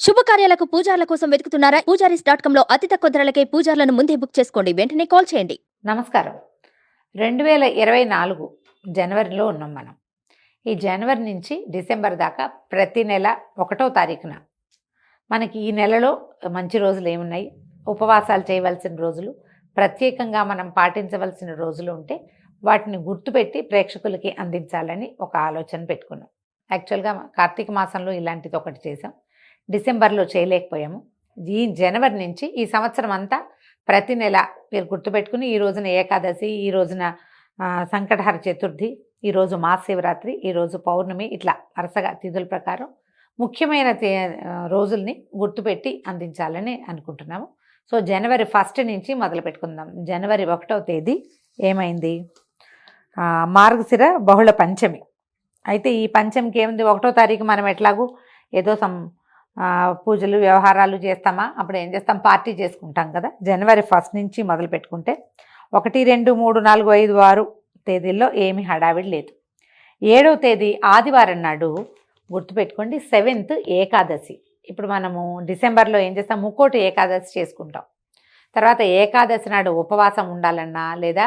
శుభకార్యాలకు పూజార్ల కోసం వెతుకుతున్నారా? పూజారీస్.com లో అతి తక్కువ ధరలకే పూజార్లను ముందే బుక్ చేసుకోండి. వెంటనే కాల్ చేయండి. నమస్కారం. 2024 జనవరిలో ఉన్నాం మనం. ఈ జనవరి నుంచి డిసెంబర్ దాకా ప్రతి నెల 1వ తారీఖున మనకి ఈ నెలలో మంచి రోజులు ఏమున్నాయి, ఉపవాసాలు చేయవలసిన రోజులు, ప్రత్యేకంగా మనం పాటించవలసిన రోజులు ఉంటే వాటిని గుర్తుపెట్టి ప్రేక్షకులకి అందించాలని ఒక ఆలోచన పెట్టుకున్నాం. యాక్చువల్గా కార్తీక మాసంలో ఇలాంటిది ఒకటి చేసాం, డిసెంబర్లో చేయలేకపోయాము. ఈ జనవరి నుంచి ఈ సంవత్సరం అంతా ప్రతి నెల మీరు గుర్తుపెట్టుకుని ఈ రోజున ఏకాదశి, ఈ రోజున సంకటహర చతుర్థి, ఈరోజు మహాశివరాత్రి, ఈరోజు పౌర్ణమి, ఇట్లా వరుసగా తిథుల ప్రకారం ముఖ్యమైన రోజుల్ని గుర్తుపెట్టి అందించాలని అనుకుంటున్నాము. సో జనవరి 1 నుంచి మొదలు పెట్టుకుందాం. జనవరి 1వ తేదీ ఏమైంది? మార్గశిర బహుళ పంచమి. అయితే ఈ పంచమికి ఏముంది, 1వ తారీఖు మనం ఎట్లాగూ ఏదో పూజలు వ్యవహారాలు చేస్తామా, అప్పుడు ఏం చేస్తాం, పార్టీ చేసుకుంటాం కదా. జనవరి 1 నుంచి మొదలు పెట్టుకుంటే 1, 2, 3, 4, 5, 6 తేదీల్లో ఏమి హడావిడి లేదు. 7వ తేదీ ఆదివారం నాడు గుర్తుపెట్టుకోండి, 7th ఏకాదశి. ఇప్పుడు మనము డిసెంబర్లో ఏం చేస్తాం, ముక్కోటి ఏకాదశి చేసుకుంటాం. తర్వాత ఏకాదశి నాడు ఉపవాసం ఉండాలన్నా లేదా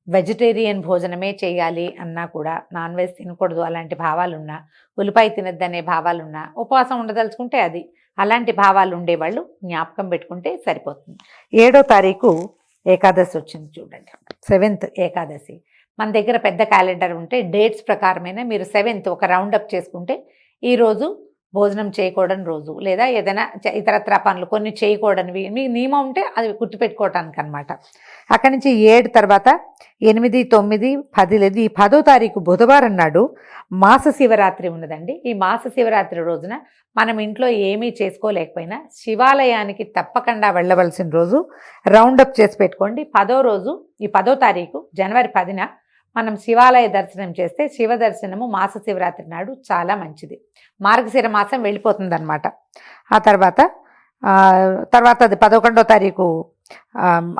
వెజిటేరియన్ భోజనమే చేయాలి అన్నా కూడా, నాన్ వెజ్ తినకూడదు అలాంటి భావాలున్నా, ఉల్లిపాయ తినద్దనే భావాలున్నా, ఉపవాసం ఉండదలుచుకుంటే అది అలాంటి భావాలు ఉండేవాళ్ళు జ్ఞాపకం పెట్టుకుంటే సరిపోతుంది. 7వ తారీఖు ఏకాదశి వచ్చింది చూడండి, 7th ఏకాదశి. మన దగ్గర పెద్ద క్యాలెండర్ ఉంటే డేట్స్ ప్రకారమైన మీరు 7th ఒక రౌండప్ చేసుకుంటే ఈరోజు భోజనం చేయకూడని రోజు, లేదా ఏదైనా ఇతరత్ర పనులు కొన్ని చేయకూడనివి మీ నియమం ఉంటే అది గుర్తుపెట్టుకోవటానికి అనమాట. అక్కడి నుంచి 7 తర్వాత 8, 9, 10 లేదు. ఈ 10వ తారీఖు బుధవారం నాడు మాస శివరాత్రి ఉన్నదండి. ఈ మాస శివరాత్రి రోజున మనం ఇంట్లో ఏమీ చేసుకోలేకపోయినా శివాలయానికి తప్పకుండా వెళ్ళవలసిన రోజు రౌండప్ చేసి పెట్టుకోండి. 10వ రోజు, ఈ 10వ తారీఖు జనవరి 10న మనం శివాలయ దర్శనం చేస్తే శివ దర్శనము మాస శివరాత్రి నాడు చాలా మంచిది. మార్గశిర మాసం వెళ్ళిపోతుంది అనమాట. ఆ తర్వాత అది 11వ తారీఖు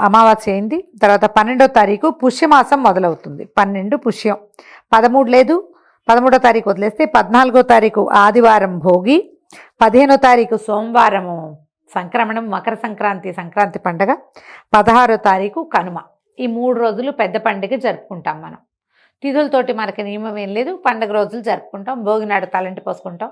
అమావాస్య అయింది. తర్వాత 12వ తారీఖు పుష్యమాసం మొదలవుతుంది. 12 పుష్యం, 13 లేదు, 13వ తారీఖు వదిలేస్తే 14వ తారీఖు ఆదివారం భోగి, 15వ తారీఖు సోమవారము సంక్రమణం, మకర సంక్రాంతి పండగ, 16వ తారీఖు కనుమ. ఈ 3 రోజులు పెద్ద పండుగ జరుపుకుంటాం మనం. తిథులతోటి మనకి నియమం ఏం లేదు, పండుగ రోజులు జరుపుకుంటాం. భోగి నాడు తలంటి పోసుకుంటాం,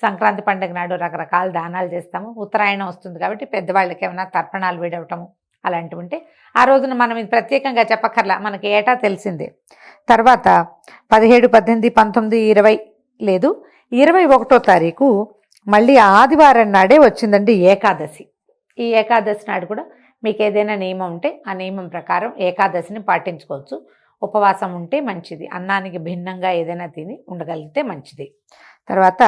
సంక్రాంతి పండుగ నాడు రకరకాల దానాలు చేస్తాము. ఉత్తరాయణం వస్తుంది కాబట్టి పెద్దవాళ్ళకి ఏమైనా తర్పణాలు విడవటము అలాంటివి ఉంటే ఆ రోజున మనం ఇది ప్రత్యేకంగా చెప్పక్కర్లా, మనకి ఏటా తెలిసిందే. తర్వాత 17, 18, 19, 20 లేదు, 21వ తారీఖు మళ్ళీ ఆదివారం నాడే వచ్చిందండి ఏకాదశి. ఈ ఏకాదశి నాడు కూడా మీకు ఏదైనా నియమం ఉంటే ఆ నియమం ప్రకారం ఏకాదశిని పాటించుకోవచ్చు. ఉపవాసం ఉంటే మంచిది, అన్నానికి భిన్నంగా ఏదైనా తిని ఉండగలిగితే మంచిది. తర్వాత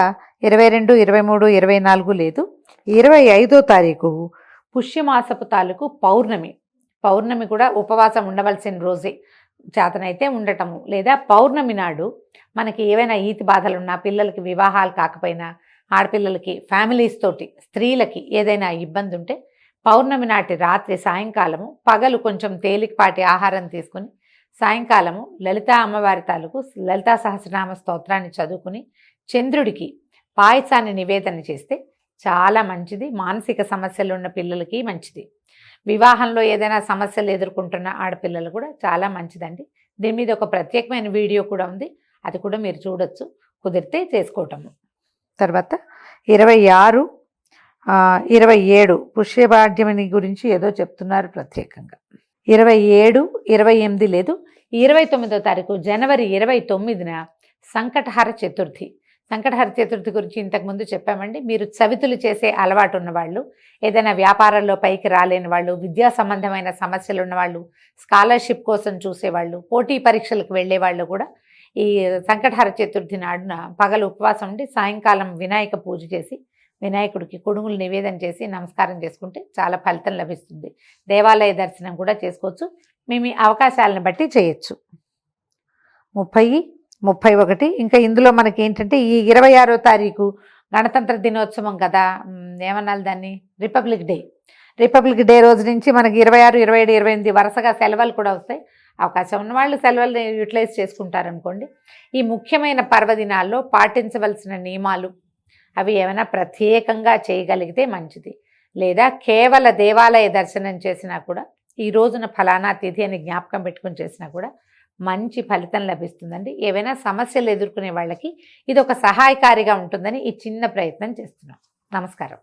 22, 23, 24 లేదు, 25వ తారీఖు పుష్యమాసపు తాలూకు పౌర్ణమి కూడా ఉపవాసం ఉండవలసిన రోజే. చేతనైతే ఉండటము, లేదా పౌర్ణమి నాడు మనకి ఏవైనా ఈతి బాధలున్నా, పిల్లలకి వివాహాలు కాకపోయినా, ఆడపిల్లలకి ఫ్యామిలీస్ తోటి స్త్రీలకి ఏదైనా ఇబ్బంది ఉంటే పౌర్ణమి నాటి రాత్రి సాయంకాలము, పగలు కొంచెం తేలికపాటి ఆహారం తీసుకుని సాయంకాలము లలితా అమ్మవారి తాలూకు లలితా సహస్రనామ స్తోత్రాన్ని చదువుకుని చంద్రుడికి పాయసాన్ని నివేదన చేస్తే చాలా మంచిది. మానసిక సమస్యలు ఉన్న పిల్లలకి మంచిది. వివాహంలో ఏదైనా సమస్యలు ఎదుర్కొంటున్న ఆడపిల్లలు కూడా చాలా మంచిదండి. దీని మీద ఒక ప్రత్యేకమైన వీడియో కూడా ఉంది, అది కూడా మీరు చూడొచ్చు, కుదిరితే చేసుకోవటము. తర్వాత 26, 27 పుష్యభాగ్యమిని గురించి ఏదో చెప్తున్నారు ప్రత్యేకంగా. 27, 28 లేదు, 29వ తారీఖు జనవరి 29న సంకటహర చతుర్థి. సంకటహర చతుర్థి గురించి ఇంతకుముందు చెప్పామండి. మీరు చవితులు చేసే అలవాటు ఉన్నవాళ్ళు, ఏదైనా వ్యాపారంలో పైకి రాలేని వాళ్ళు, విద్యా సంబంధమైన సమస్యలు ఉన్నవాళ్ళు, స్కాలర్షిప్ కోసం చూసేవాళ్ళు, పోటీ పరీక్షలకు వెళ్ళే వాళ్ళు కూడా ఈ సంకటహర చతుర్థి నాడున పగలు ఉపవాసం ఉండి సాయంకాలం వినాయక పూజ చేసి వినాయకుడికి కుడుములు నివేదన చేసి నమస్కారం చేసుకుంటే చాలా ఫలితం లభిస్తుంది. దేవాలయ దర్శనం కూడా చేసుకోవచ్చు, మీ అవకాశాలను బట్టి చేయొచ్చు. 30, 31 ఇంకా ఇందులో మనకి ఏంటంటే ఈ 26వ తారీఖు గణతంత్ర దినోత్సవం కదా, ఏమన్నాలి దాన్ని, రిపబ్లిక్ డే రోజు నుంచి మనకి 26, 27, 28 వరుసగా సెలవులు కూడా వస్తాయి. అవకాశం ఉన్నవాళ్ళు సెలవులు యూటిలైజ్ చేసుకుంటారనుకోండి. ఈ ముఖ్యమైన పర్వదినాల్లో పాటించవలసిన నియమాలు అవి ఏమైనా ప్రత్యేకంగా చేయగలిగితే మంచిది. లేదా కేవల దేవాలయ దర్శనం చేసినా కూడా, ఈ రోజున ఫలానా తిథి అని జ్ఞాపకం పెట్టుకుని చేసినా కూడా మంచి ఫలితం లభిస్తుందండి. ఏవైనా సమస్యలు ఎదుర్కొనే వాళ్ళకి ఇది ఒక సహాయకారిగా ఉంటుందని ఈ చిన్న ప్రయత్నం చేస్తున్నాం. నమస్కారం.